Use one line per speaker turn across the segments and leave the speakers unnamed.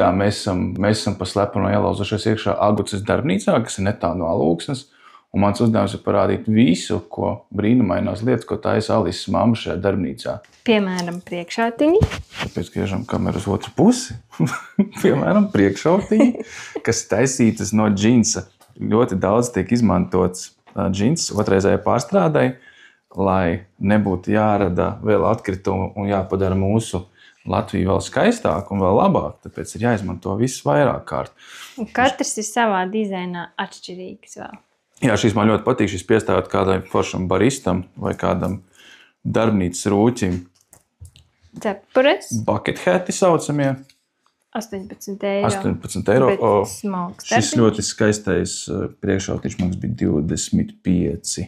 Tā mēs esam pa slepenu ielauzušies iekšā Agutas darbnīcā, kas ir netālu no Alūksnes. Un mans uzdevums ir parādīt visu, ko brīnumainās lietas, ko taisa Alises mamma šajā darbnīcā.
Piemēram, priekšautiņi.
Tāpēc griežam kameru uz otru pusi. Piemēram, priekšautiņi, kas ir taisītas no džinsa. Ļoti daudz tiek izmantots džins otrreizējai pārstrādai, lai nebūtu jārada vēl atkritumu un jāpadara mūsu Latviju vēl skaistāk un vēl labāk. Tāpēc ir jāizmanto viss vairāk kārt.
Un katrs ir savā dizainā atšķirīgs vēl.
Jā, šīs man ļoti patīk. Šis piestāvot kādam foršam baristam vai kādam darbnīcas rūķim.
Cepures.
Bucket hati saucamie.
18 eiro.
18 eiro.
Bet smalks
Šis
darbiņš.
ļoti skaistais priekšautiņš mums bija 25.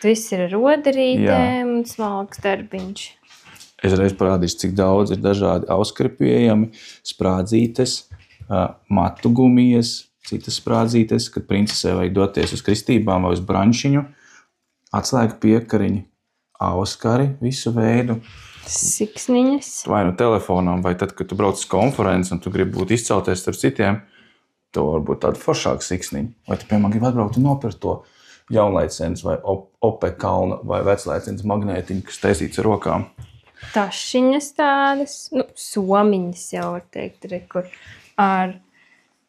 Viss ir ar rodarītēm un smalks darbiņš.
Es reiz parādīšu, cik daudz ir dažādi auskari pieejami, sprādzītes, matu gumijas, citas sprādzītes, kad princesē vajag doties uz kristībām vai uz brančiņu, atslēga piekariņi, auskari, visu veidu.
Siksniņas.
Vai nu telefonam, vai tad, kad tu brauc uz konferenci un tu gribi būt izcelties starp citiem, to varbūt tāda foršāka siksniņa. Vai tu, piemēram, gribi atbraukt un nopirkt to jaunlaicens vai Ope kalna vai veclaicens magnētiņu, kas taisīts ar rokām.
Tašiņas tādas, somiņas jau var teikt, kur ar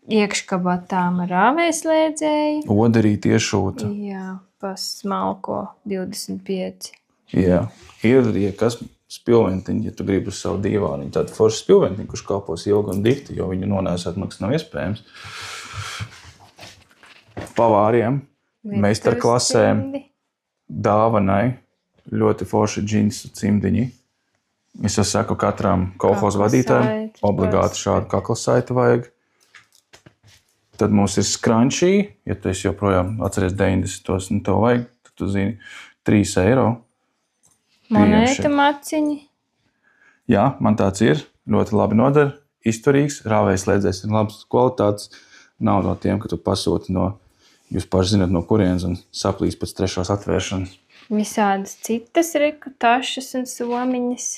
iekškabatām ar āvēslēdzēju.
Oderīt iešūta.
Jā, pa smalko 25.
Jā, ir, ja kas spilventiņi, ja tu gribi uz savu dīvāniņu, tāda forša spilventiņa, kurš kalpos ilgi un dikti, jo viņu nonēsāt maksas nav iespējams. Pavāriem, meistarklasēm, dāvanai, ļoti forši džinsu cimdiņi. Es jau saku, katram kolhozu vadītājam obligāti šādu kaklasaiti vajag. Tad mums ir skrančī, ja tu esi joprojām atceries 90-tos, un tev vajag, tad tu zini, 3 eiro.
Monēta maciņi.
Jā, man tāds ir, ļoti labi nodara, izturīgs, rāvējs slēdzējs ir labs kvalitātes. Nav no tiem, ka tu pasūti no, jūs paši zināt, no kurienes un saplīs pēc 3. atvēršanas.
Visādas citas tašas un somiņas.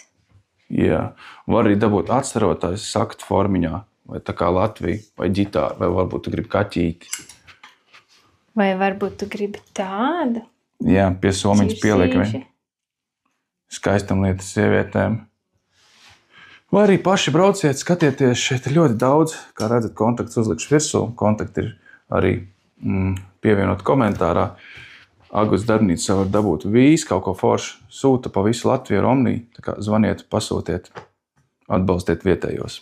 Jā, var arī dabūt atcerotājs saktu formiņā, vai tā kā Latvija, vai ģitāra, vai varbūt tu gribi kaķīti.
Vai varbūt tu gribi tādu?
Jā, pie somiņas pieliekam skaistam lietas sievietēm. Vai arī paši brauciet, skatieties, šeit ir ļoti daudz, kā redzat, kontakts uzlikšu virsū, kontakti ir arī pievienot komentārā. Agutas darbnīca var dabūt visu, kaut ko foršu, sūta pa visu Latviju ar Omniju, tā kā zvaniet, pasūtiet, atbalstiet vietējos.